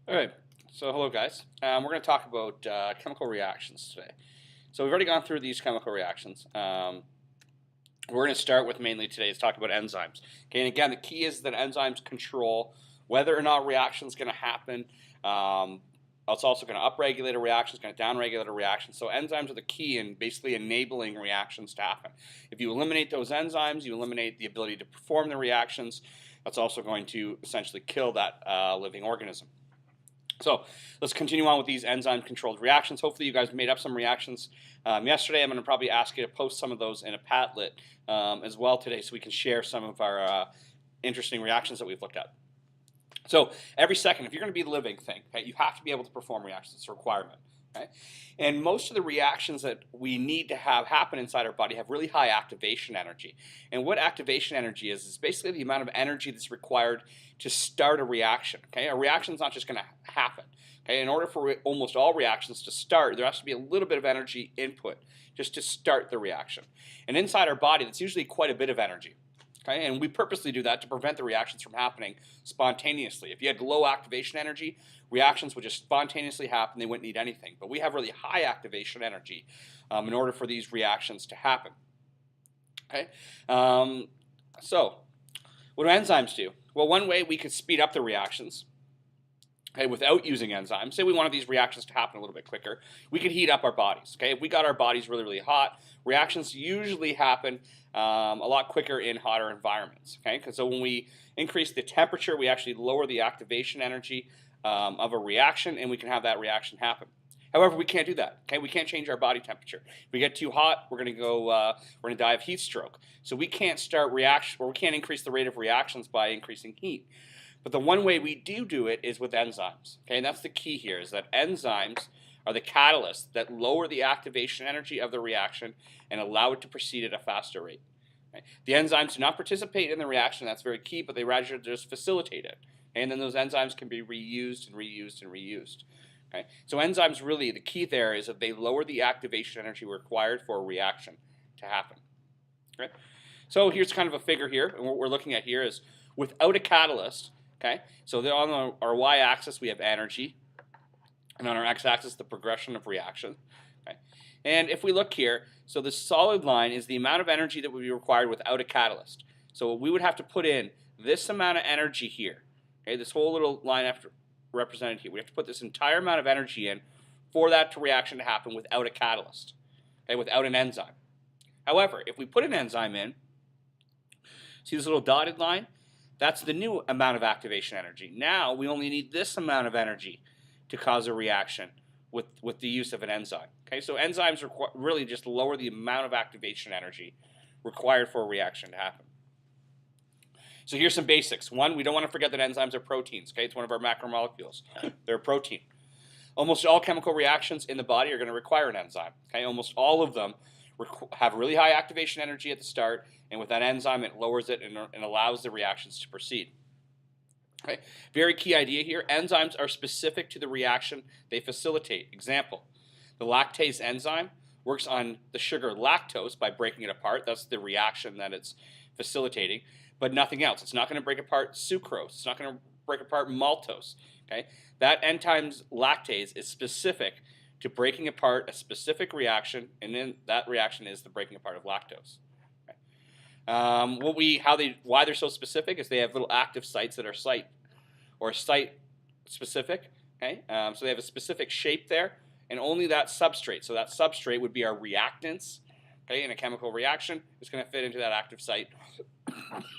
All right, so hello guys. We're going to talk about chemical reactions today. So we've already gone through these chemical reactions. We're going to start with mainly today is talk about enzymes. Okay, and again, the key is that enzymes control whether or not reaction is going to happen. It's also going to upregulate a reaction, it's going to downregulate a reaction. So enzymes are the key in basically enabling reactions to happen. If you eliminate those enzymes, you eliminate the ability to perform the reactions. That's also going to essentially kill that living organism. So let's continue on with these enzyme-controlled reactions. Hopefully you guys made up some reactions yesterday. I'm going to probably ask you to post some of those in a Padlet as well today so we can share some of our interesting reactions that we've looked at. So every second, if you're going to be a living thing, okay, you have to be able to perform reactions. It's a requirement. Okay? And most of the reactions that we need to have happen inside our body have really high activation energy. And what activation energy is basically the amount of energy that's required to start a reaction. Okay? A reaction is not just going to happen. Okay? In order for almost all reactions to start, there has to be a little bit of energy input just to start the reaction. And inside our body, that's usually quite a bit of energy. Okay, and we purposely do that to prevent the reactions from happening spontaneously. If you had low activation energy, reactions would just spontaneously happen. They wouldn't need anything. But we have really high activation energy in order for these reactions to happen. Okay, so what do enzymes do? Well, one way we could speed up the reactions, okay, without using enzymes. Say we wanted these reactions to happen a little bit quicker, we could heat up our bodies. Okay, if we got our bodies really, really hot, reactions usually happen a lot quicker in hotter environments. Okay, because so when we increase the temperature, we actually lower the activation energy of a reaction, and we can have that reaction happen. However, we can't do that. Okay, we can't change our body temperature. If we get too hot, we're going to die of heat stroke. So we can't start reaction, or we can't increase the rate of reactions by increasing heat. But the one way we do it is with enzymes. Okay, and that's the key here, is that enzymes are the catalysts that lower the activation energy of the reaction and allow it to proceed at a faster rate. Okay? The enzymes do not participate in the reaction, that's very key, but they rather just facilitate it. Okay? And then those enzymes can be reused and reused and reused. Okay? So enzymes really, the key there is that they lower the activation energy required for a reaction to happen. Okay? So here's kind of a figure here, and what we're looking at here is without a catalyst, okay, so on our y-axis we have energy, and on our x-axis the progression of reaction. Okay? And if we look here, so the solid line is the amount of energy that would be required without a catalyst. So we would have to put in this amount of energy here. Okay, this whole little line after represented here. We have to put this entire amount of energy in for that reaction to happen without a catalyst, okay, without an enzyme. However, if we put an enzyme in, see this little dotted line? That's the new amount of activation energy. Now we only need this amount of energy to cause a reaction with the use of an enzyme. Okay, so enzymes really just lower the amount of activation energy required for a reaction to happen. So here's some basics. One, we don't want to forget that enzymes are proteins. Okay, it's one of our macromolecules. They're a protein. Almost all chemical reactions in the body are going to require an enzyme. Okay, almost all of them have really high activation energy at the start, and with that enzyme it lowers it and allows the reactions to proceed. Okay. Very key idea here, enzymes are specific to the reaction they facilitate. Example, the lactase enzyme works on the sugar lactose by breaking it apart. That's the reaction that it's facilitating, but nothing else. It's not going to break apart sucrose. It's not going to break apart maltose. Okay? That enzyme's lactase is specific to breaking apart a specific reaction, and then that reaction is the breaking apart of lactose. Okay. Why they're so specific is they have little active sites that are site specific. Okay, so they have a specific shape there, and only that substrate. So that substrate would be our reactants. Okay, in a chemical reaction, it's going to fit into that active site.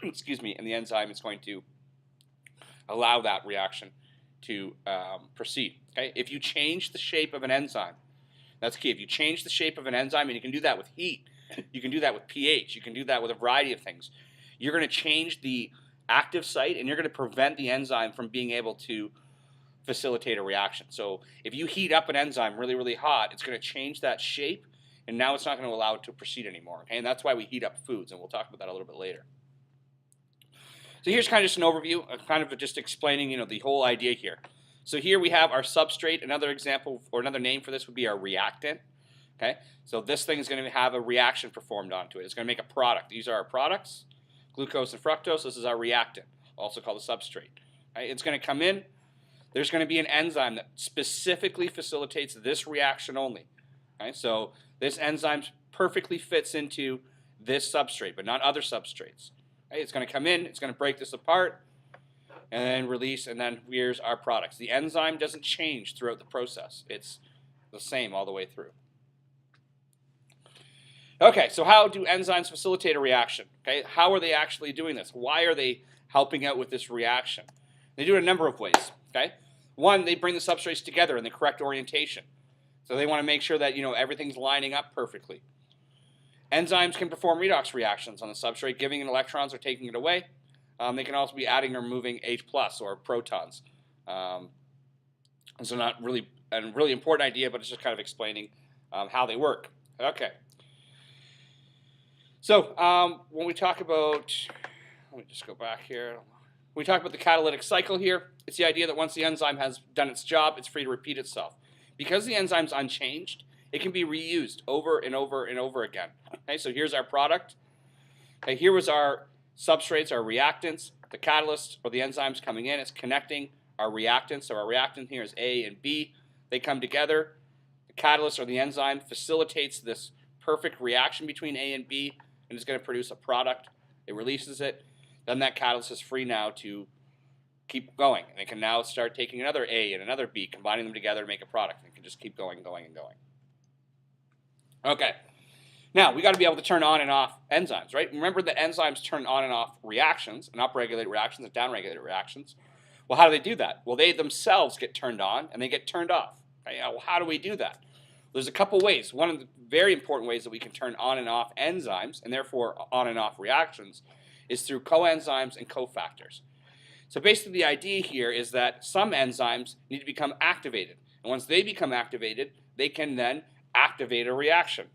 Excuse me, and the enzyme is going to allow that reaction to proceed. Okay, if you change the shape of an enzyme, that's key. If you change the shape of an enzyme, and you can do that with heat, you can do that with pH, you can do that with a variety of things. You're going to change the active site, and you're going to prevent the enzyme from being able to facilitate a reaction. So if you heat up an enzyme really, really hot, it's going to change that shape, and now it's not going to allow it to proceed anymore. Okay? And that's why we heat up foods, and we'll talk about that a little bit later. So here's kind of just an overview, kind of just explaining, the whole idea here. So here we have our substrate. Another example or another name for this would be our reactant. Okay, so this thing is going to have a reaction performed onto it. It's going to make a product. These are our products, glucose and fructose. This is our reactant, also called the substrate. Okay? It's going to come in. there's going to be an enzyme that specifically facilitates this reaction only. Okay? So this enzyme perfectly fits into this substrate, but not other substrates. Okay? It's going to come in, it's going to break this apart, and then release, and then here's our products. The enzyme doesn't change throughout the process. It's the same all the way through. Okay, so how do enzymes facilitate a reaction? Okay, how are they actually doing this? Why are they helping out with this reaction? They do it a number of ways. Okay, one, they bring the substrates together in the correct orientation. So they want to make sure that everything's lining up perfectly. Enzymes can perform redox reactions on the substrate, giving it electrons or taking it away. They can also be adding or removing H+ or protons. So not really a really important idea, but it's just kind of explaining how they work. Okay. So when we talk about, let me just go back here. When we talk about the catalytic cycle here, it's the idea that once the enzyme has done its job, it's free to repeat itself. Because the enzyme's unchanged, it can be reused over and over and over again. Okay, so here's our product. Okay, here was our substrates, our reactants, the catalyst or the enzymes coming in. It's connecting our reactants. So our reactant here is A and B. They come together. The catalyst or the enzyme facilitates this perfect reaction between A and B, and it's going to produce a product. It releases it. Then that catalyst is free now to keep going. And it can now start taking another A and another B, combining them together to make a product. And it can just keep going, going, and going. Okay. Now, we got to be able to turn on and off enzymes, right? Remember that enzymes turn on and off reactions, and upregulate reactions and downregulate reactions. Well, how do they do that? Well, they themselves get turned on and they get turned off. Okay? Well, how do we do that? There's a couple ways. One of the very important ways that we can turn on and off enzymes, and therefore on and off reactions, is through coenzymes and cofactors. So basically the idea here is that some enzymes need to become activated. And once they become activated, they can then activate a reaction.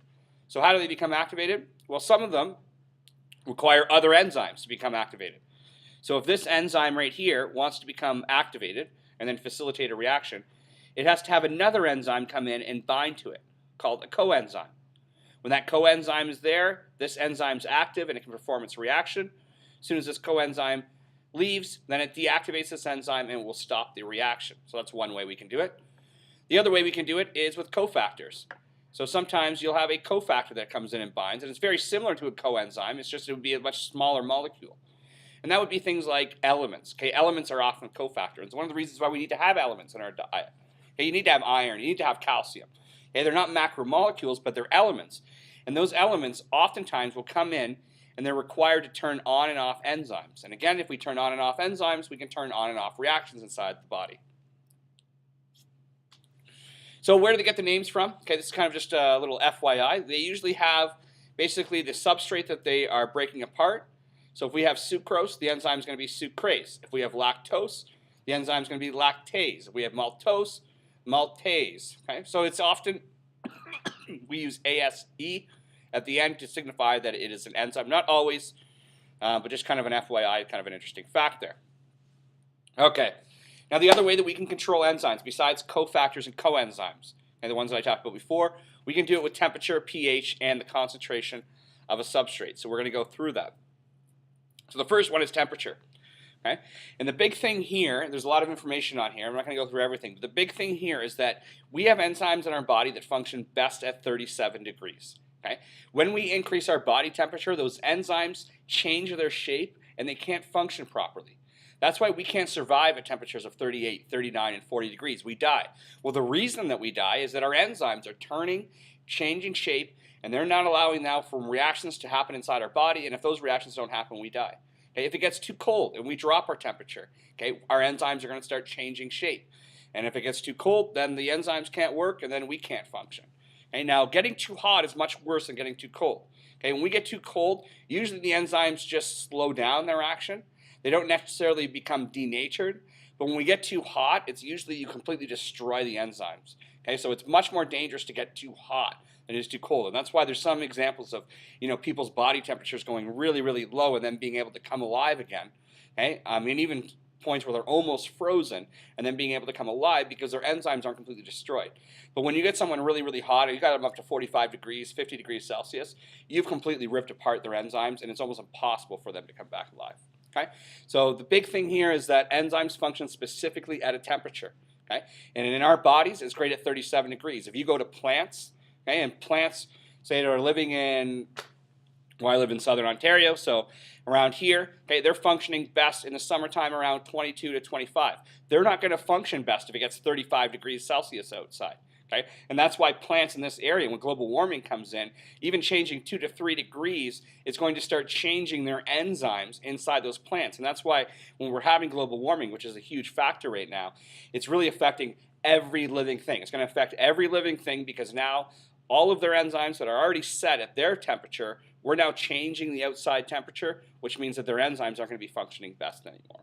So how do they become activated? Well, some of them require other enzymes to become activated. So if this enzyme right here wants to become activated and then facilitate a reaction, it has to have another enzyme come in and bind to it, called a coenzyme. When that coenzyme is there, this enzyme's active and it can perform its reaction. As soon as this coenzyme leaves, then it deactivates this enzyme and will stop the reaction. So that's one way we can do it. The other way we can do it is with cofactors. So sometimes you'll have a cofactor that comes in and binds, and it's very similar to a coenzyme. It's just it would be a much smaller molecule. And that would be things like elements. Okay, elements are often cofactors. It's one of the reasons why we need to have elements in our diet. Okay, you need to have iron, you need to have calcium. Okay, they're not macromolecules, but they're elements. And those elements oftentimes will come in and they're required to turn on and off enzymes. And again, if we turn on and off enzymes, we can turn on and off reactions inside the body. So where do they get the names from? Okay, this is kind of just a little FYI. They usually have basically the substrate that they are breaking apart. So if we have sucrose, the enzyme is going to be sucrase. If we have lactose, the enzyme is going to be lactase. If we have maltose, maltase. Okay, so it's often we use ASE at the end to signify that it is an enzyme. Not always, but just kind of an FYI, kind of an interesting fact there. Okay. Now, the other way that we can control enzymes, besides cofactors and coenzymes, and the ones that I talked about before, we can do it with temperature, pH, and the concentration of a substrate. So we're going to go through that. So the first one is temperature. Okay? And the big thing here, there's a lot of information on here. I'm not going to go through everything. But the big thing here is that we have enzymes in our body that function best at 37 degrees. Okay? When we increase our body temperature, those enzymes change their shape and they can't function properly. That's why we can't survive at temperatures of 38, 39, and 40 degrees. We die. Well, the reason that we die is that our enzymes are turning, changing shape, and they're not allowing now for reactions to happen inside our body, and if those reactions don't happen, we die. Okay, if it gets too cold and we drop our temperature, okay, our enzymes are going to start changing shape. And if it gets too cold, then the enzymes can't work, and then we can't function. Okay, now, getting too hot is much worse than getting too cold. Okay, when we get too cold, usually the enzymes just slow down their action. They don't necessarily become denatured, but when we get too hot, it's usually you completely destroy the enzymes. Okay, so it's much more dangerous to get too hot than it is too cold, and that's why there's some examples of people's body temperatures going really, really low and then being able to come alive again. Okay, I mean even points where they're almost frozen and then being able to come alive because their enzymes aren't completely destroyed. But when you get someone really, really hot, you got them up to 45 degrees, 50 degrees Celsius, you've completely ripped apart their enzymes, and it's almost impossible for them to come back alive. Okay? So the big thing here is that enzymes function specifically at a temperature. Okay? And in our bodies, it's great at 37 degrees. If you go to plants, okay, and plants, say, that are living in, well, I live in southern Ontario, so around here, okay, they're functioning best in the summertime around 22 to 25. They're not going to function best if it gets 35 degrees Celsius outside. Okay? And that's why plants in this area, when global warming comes in, even changing 2 to 3 degrees, it's going to start changing their enzymes inside those plants. And that's why when we're having global warming, which is a huge factor right now, it's really affecting every living thing. It's going to affect every living thing because now all of their enzymes that are already set at their temperature, we're now changing the outside temperature, which means that their enzymes aren't going to be functioning best anymore.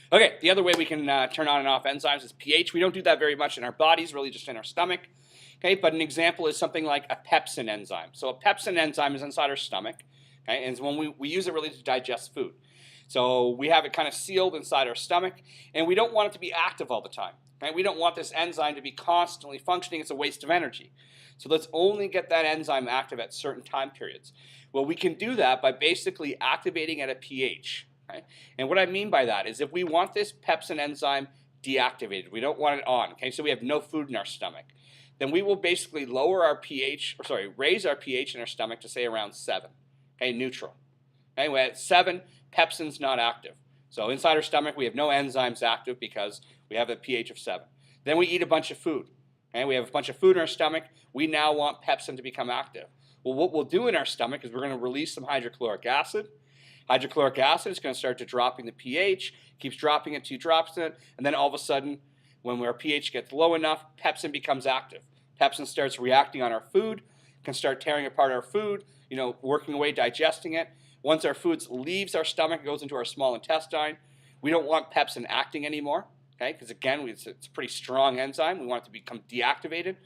Okay, the other way we can turn on and off enzymes is pH. We don't do that very much in our bodies, really just in our stomach. Okay, but an example is something like a pepsin enzyme. So a pepsin enzyme is inside our stomach, okay, and when we use it really to digest food. So we have it kind of sealed inside our stomach, and we don't want it to be active all the time. Okay? We don't want this enzyme to be constantly functioning. It's a waste of energy. So let's only get that enzyme active at certain time periods. Well, we can do that by basically activating at a pH. Okay? And what I mean by that is if we want this pepsin enzyme deactivated, we don't want it on, okay, so we have no food in our stomach, then we will basically lower our pH, raise our pH in our stomach to say around 7, okay, neutral. Anyway, at 7, pepsin's not active. So inside our stomach, we have no enzymes active because we have a pH of 7. Then we eat a bunch of food. Okay? We have a bunch of food in our stomach. We now want pepsin to become active. Well, what we'll do in our stomach is we're going to release some hydrochloric acid. Hydrochloric acid is going to start to dropping the pH, keeps dropping it, 2 drops in it, and then all of a sudden, when our pH gets low enough, pepsin becomes active. Pepsin starts reacting on our food, can start tearing apart our food, working away, digesting it. Once our food leaves our stomach, goes into our small intestine, we don't want pepsin acting anymore, okay? Because again, it's a pretty strong enzyme. We want it to become deactivated.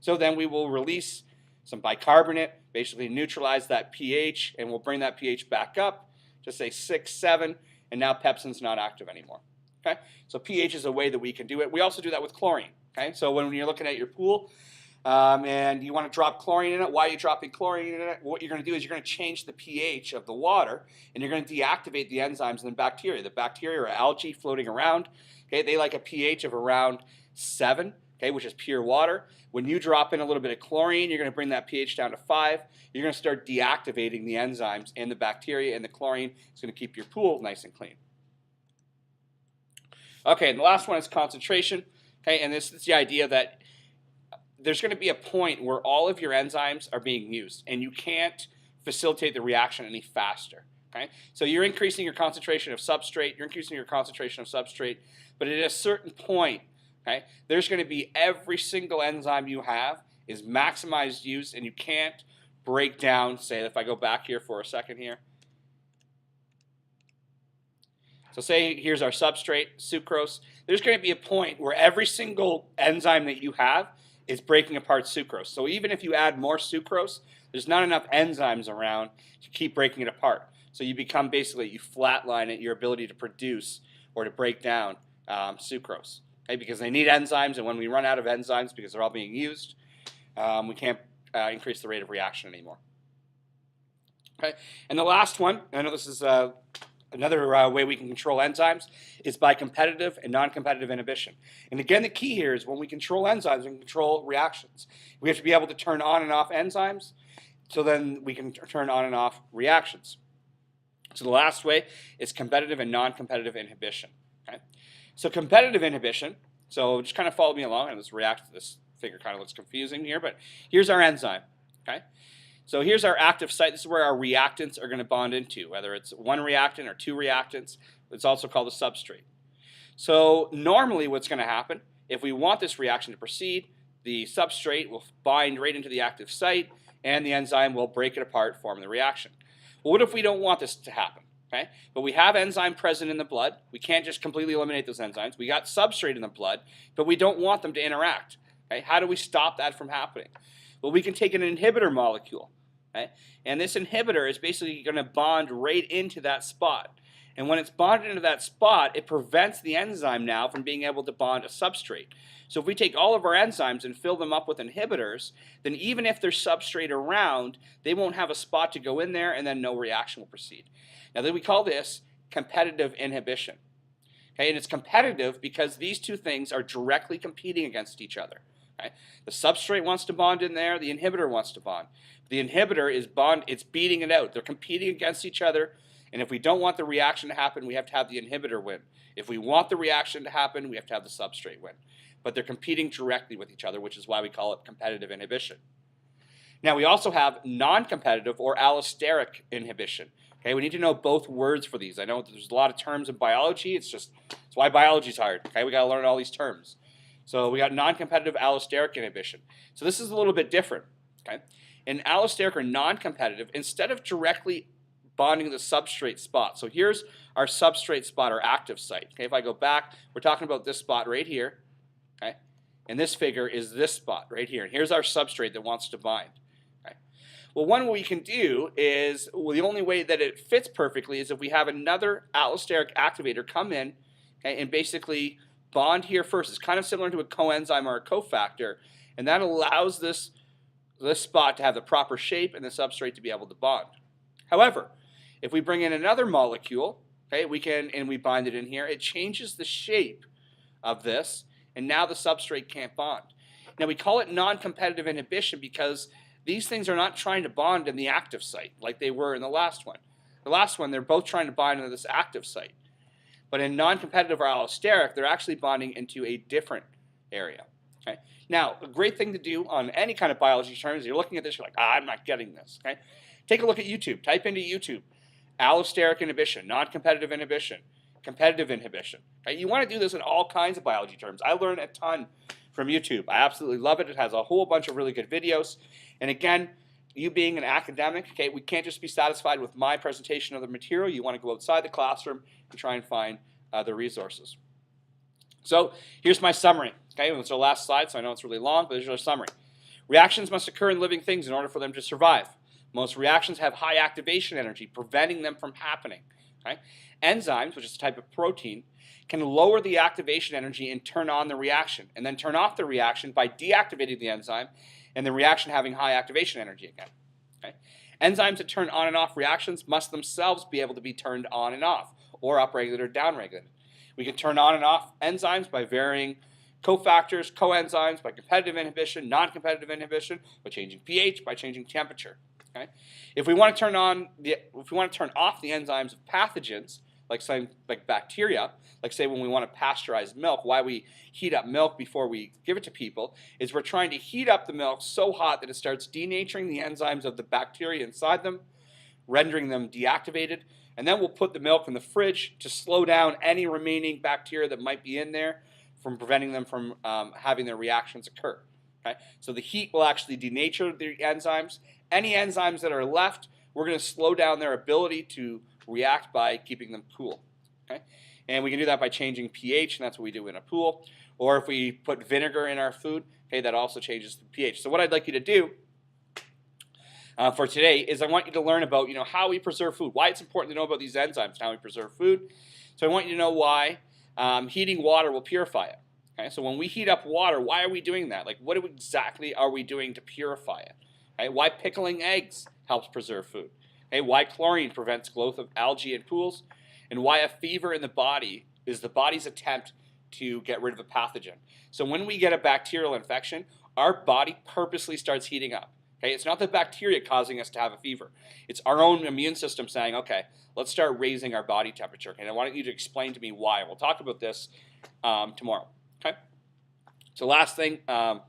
So then we will release some bicarbonate, basically neutralize that pH, and we'll bring that pH back up to say 6, 7, and now pepsin's not active anymore. Okay? So pH is a way that we can do it. We also do that with chlorine. Okay? So when you're looking at your pool and you want to drop chlorine in it, why are you dropping chlorine in it? What you're going to do is you're going to change the pH of the water, and you're going to deactivate the enzymes and the bacteria. The bacteria are algae floating around. Okay? They like a pH of around 7, okay, which is pure water. When you drop in a little bit of chlorine, you're going to bring that pH down to 5. You're going to start deactivating the enzymes and the bacteria, and the chlorine is going to keep your pool nice and clean. Okay, and the last one is concentration. Okay, and this is the idea that there's going to be a point where all of your enzymes are being used, and you can't facilitate the reaction any faster. Okay, so you're increasing your concentration of substrate, but at a certain point, okay, there's going to be every single enzyme you have is maximized use, and you can't break down, say, if I go back here for a second here. So say here's our substrate, sucrose. There's going to be a point where every single enzyme that you have is breaking apart sucrose. So even if you add more sucrose, there's not enough enzymes around to keep breaking it apart. So you become basically, you flatline it, your ability to produce or to break down sucrose. Okay, because they need enzymes, and when we run out of enzymes because they're all being used, we can't increase the rate of reaction anymore. Okay, and the last one, I know this is another way we can control enzymes, is by competitive and non-competitive inhibition. And again, the key here is when we control enzymes, we can control reactions. We have to be able to turn on and off enzymes, so then we can turn on and off reactions. So the last way is competitive and non-competitive inhibition. Okay? So competitive inhibition, so just kind of follow me along, and let's react to this figure. Kind of looks confusing here, but here's our enzyme. Okay, so here's our active site. This is where our reactants are going to bond into, whether it's one reactant or 2 reactants. It's also called a substrate. So normally what's going to happen, if we want this reaction to proceed, the substrate will bind right into the active site, and the enzyme will break it apart, form the reaction. Well, what if we don't want this to happen? Okay? But we have enzyme present in the blood. We can't just completely eliminate those enzymes. We got substrate in the blood, but we don't want them to interact. Okay? How do we stop that from happening? Well, we can take an inhibitor molecule. Okay? And this inhibitor is basically going to bond right into that spot. And when it's bonded into that spot, it prevents the enzyme now from being able to bond a substrate. So if we take all of our enzymes and fill them up with inhibitors, then even if there's substrate around, they won't have a spot to go in there, and then no reaction will proceed. Now then we call this competitive inhibition. Okay, and it's competitive because these two things are directly competing against each other. Okay? The substrate wants to bond in there, the inhibitor wants to bond. The inhibitor is it's beating it out. They're competing against each other, and if we don't want the reaction to happen, we have to have the inhibitor win. If we want the reaction to happen, we have to have the substrate win. But they're competing directly with each other, which is why we call it competitive inhibition. Now we also have non-competitive or allosteric inhibition. Okay, we need to know both words for these. I know there's a lot of terms in biology. It's why biology is hard. Okay, we got to learn all these terms. So we got non-competitive allosteric inhibition. So this is a little bit different. Okay, in allosteric or non-competitive, instead of directly bonding the substrate spot. So here's our substrate spot, our active site. Okay, if I go back, we're talking about this spot right here. Okay, and this figure is this spot right here. And here's our substrate that wants to bind. Well, one we can do is, the only way that it fits perfectly is if we have another allosteric activator come in, okay, and basically bond here first. It's kind of similar to a coenzyme or a cofactor, and that allows this spot to have the proper shape and the substrate to be able to bond. However, if we bring in another molecule, okay, and we bind it in here, it changes the shape of this, and now the substrate can't bond. Now we call it non-competitive inhibition because these things are not trying to bond in the active site like they were in the last one. The last one, they're both trying to bind into this active site. But in non-competitive or allosteric, they're actually bonding into a different area. Okay? Now, a great thing to do on any kind of biology terms, you're looking at this, you're like, I'm not getting this. Okay? Take a look at YouTube. Type into YouTube, allosteric inhibition, non-competitive inhibition, competitive inhibition. Okay? You want to do this in all kinds of biology terms. I learned a ton from YouTube. I absolutely love it. It has a whole bunch of really good videos. And again, you being an academic, okay, we can't just be satisfied with my presentation of the material. You want to go outside the classroom and try and find other resources. So here's my summary. Okay, it's our last slide, so I know it's really long, but here's our summary. Reactions must occur in living things in order for them to survive. Most reactions have high activation energy, preventing them from happening. Okay? Enzymes, which is a type of protein, can lower the activation energy and turn on the reaction, and then turn off the reaction by deactivating the enzyme and the reaction having high activation energy again. Okay? Enzymes that turn on and off reactions must themselves be able to be turned on and off, or upregulated or downregulated. We can turn on and off enzymes by varying cofactors, coenzymes, by competitive inhibition, non-competitive inhibition, by changing pH, by changing temperature. Okay? If we want to turn off the enzymes of pathogens, like bacteria, like say when we want to pasteurize milk, why we heat up milk before we give it to people, is we're trying to heat up the milk so hot that it starts denaturing the enzymes of the bacteria inside them, rendering them deactivated, and then we'll put the milk in the fridge to slow down any remaining bacteria that might be in there from preventing them from having their reactions occur. Okay? So the heat will actually denature the enzymes. Any enzymes that are left, we're going to slow down their ability to react by keeping them cool. Okay? And we can do that by changing pH, and that's what we do in a pool. Or if we put vinegar in our food, okay, that also changes the pH. So what I'd like you to do for today is I want you to learn about how we preserve food, why it's important to know about these enzymes and how we preserve food. So I want you to know why heating water will purify it. Okay? So when we heat up water, why are we doing that? Like, what exactly are we doing to purify it? Okay? Why pickling eggs helps preserve food? Okay? Why chlorine prevents growth of algae in pools? And why a fever in the body is the body's attempt to get rid of a pathogen. So when we get a bacterial infection, our body purposely starts heating up. Okay? It's not the bacteria causing us to have a fever. It's our own immune system saying, okay, let's start raising our body temperature. Okay? And I want you to explain to me why. We'll talk about this tomorrow. Okay? So last thing, a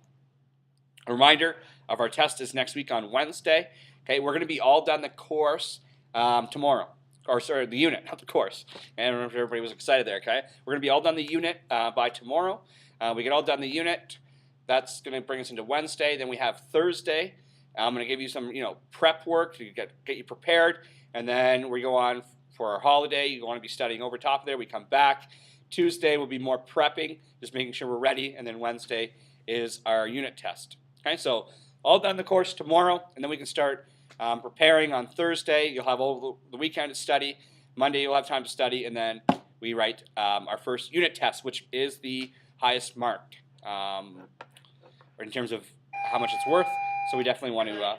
reminder of our test is next week on Wednesday. Okay? We're going to be all done the course tomorrow. Or sorry, the unit, not the course. And I don't know if everybody was excited there, okay? We're going to be all done the unit by tomorrow. We get all done the unit. That's going to bring us into Wednesday. Then we have Thursday. I'm going to give you some, prep work to get you prepared. And then we go on for our holiday. You want to be studying over top of there. We come back. Tuesday will be more prepping, just making sure we're ready. And then Wednesday is our unit test. Okay, so all done the course tomorrow. And then we can start Preparing on Thursday, you'll have all the weekend to study. Monday, you'll have time to study, and then we write our first unit test, which is the highest marked in terms of how much it's worth. So we definitely want to